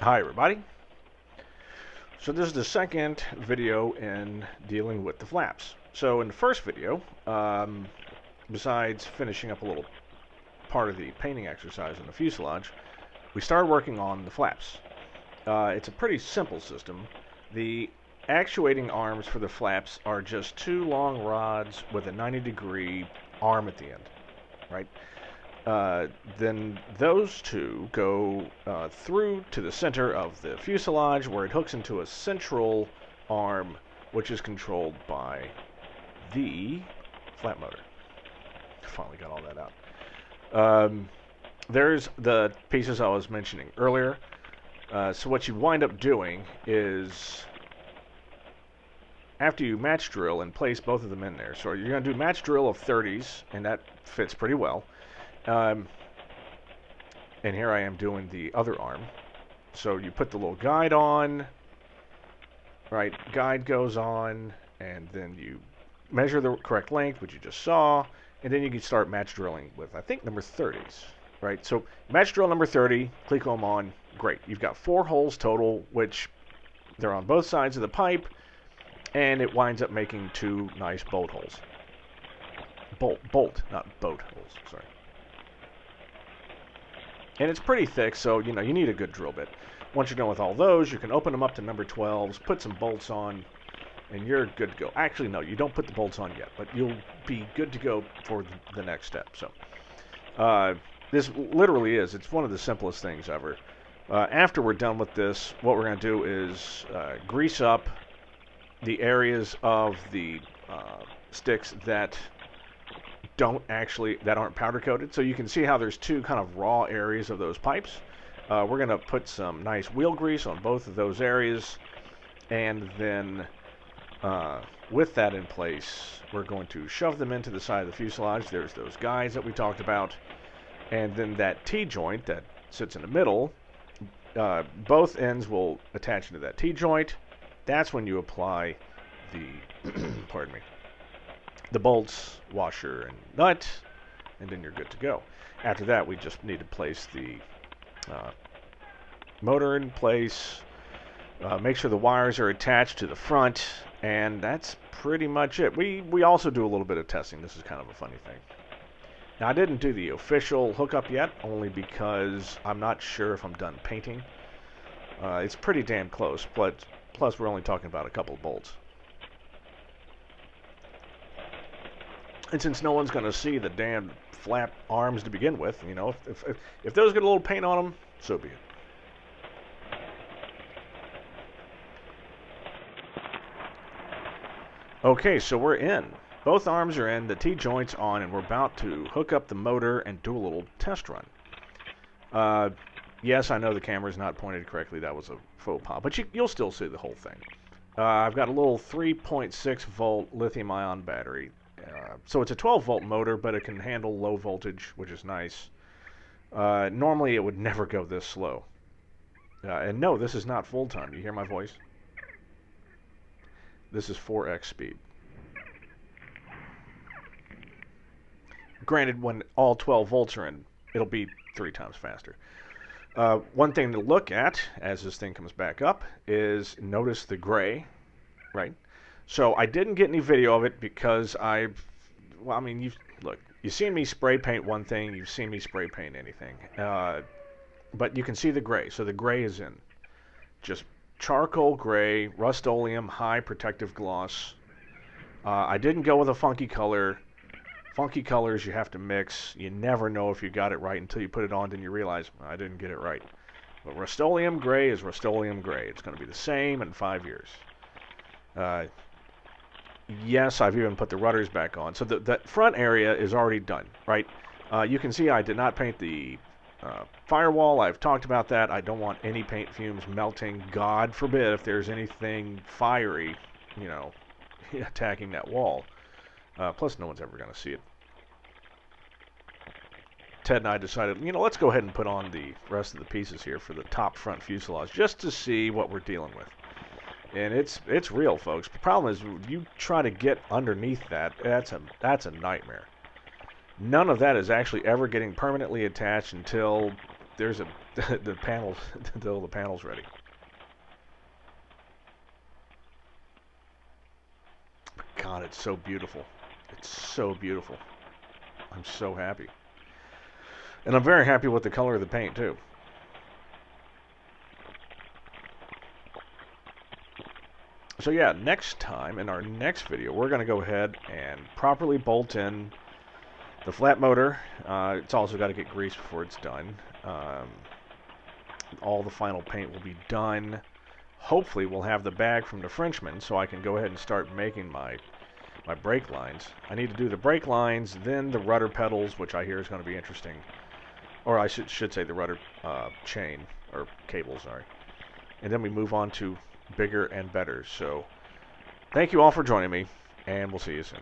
Hi everybody. So this is the second video in dealing with the flaps. So in the first video, besides finishing up a little part of the painting exercise in the fuselage, we started working on the flaps. It's a pretty simple system. The actuating arms for the flaps are just two long rods with a 90-degree arm at the end, right? Then those two go through to the center of the fuselage where it hooks into a central arm which is controlled by the flap motor. Finally got all that out. There's the pieces I was mentioning earlier. So what you wind up doing is after you match drill and place both of them in there. So you're going to do match drill of 30s, and that fits pretty well. And here I am doing the other arm. So you put the little guide on, right? Guide goes on, and then you measure the correct length, which you just saw, and then you can start match drilling with, I think, number 30s, right? So match drill number 30, click them on, great. You've got 4 holes total, which they're on both sides of the pipe, and it winds up making 2 nice bolt holes. Bolt, not boat holes, sorry. And it's pretty thick, so you need a good drill bit. Once you're done with all those, you can open them up to number 12s, put some bolts on, and you're good to go. Actually, no, you don't put the bolts on yet, but you'll be good to go for the next step. So this literally is, it's one of the simplest things ever. After we're done with this, what we're going to do is grease up the areas of the sticks that aren't powder coated. So you can see how there's 2 kind of raw areas of those pipes. We're going to put some nice wheel grease on both of those areas, and then with that in place, we're going to shove them into the side of the fuselage. There's those guides that we talked about, and then that T-joint that sits in the middle, both ends will attach into that T-joint. That's when you apply the pardon me, the bolts, washer, and nut, and then you're good to go. After that, we just need to place the motor in place, make sure the wires are attached to the front, and that's pretty much it. We also do a little bit of testing. This is kind of a funny thing. Now, I didn't do the official hookup yet, only because I'm not sure if I'm done painting. It's pretty damn close, but plus we're only talking about a couple of bolts. And since no one's going to see the damn flap arms to begin with, if those get a little paint on them, so be it. Okay, so we're in. Both arms are in, the T-joint's on, and we're about to hook up the motor and do a little test run. Yes, I know the camera's not pointed correctly. That was a faux pas, but you'll still see the whole thing. I've got a little 3.6 volt lithium-ion battery. So it's a 12-volt motor, but it can handle low voltage, which is nice. Normally, it would never go this slow. And no, this is not full time. You hear my voice? This is 4x speed. Granted, when all 12 volts are in, it'll be 3 times faster. One thing to look at as this thing comes back up is notice the gray, right? So I didn't get any video of it because you've seen me spray paint one thing, you've seen me spray paint anything. But you can see the gray. So the gray is in. Just charcoal gray, Rust-Oleum, high protective gloss. I didn't go with a funky color. Funky colors you have to mix. You never know if you got it right until you put it on, then you realize, I didn't get it right. But Rust-Oleum gray is Rust-Oleum gray. It's going to be the same in 5 years. Yes, I've even put the rudders back on. So the front area is already done, right? You can see I did not paint the firewall. I've talked about that. I don't want any paint fumes melting. God forbid if there's anything fiery, attacking that wall. Plus, no one's ever going to see it. Ted and I decided, let's go ahead and put on the rest of the pieces here for the top front fuselage just to see what we're dealing with. And it's real, folks. The problem is you try to get underneath that, that's a nightmare. None of that is actually ever getting permanently attached until there's a the panels, the panels ready. God, it's so beautiful. It's so beautiful. I'm so happy. And I'm very happy with the color of the paint, too. So yeah, next time, in our next video, we're going to go ahead and properly bolt in the flat motor. It's also got to get greased before it's done. All the final paint will be done. Hopefully we'll have the bag from the Frenchman, so I can go ahead and start making my brake lines. I need to do the brake lines, then the rudder pedals, which I hear is going to be interesting. Or I should say the rudder chain, or cable, sorry. And then we move on to bigger and better. So thank you all for joining me, and we'll see you soon.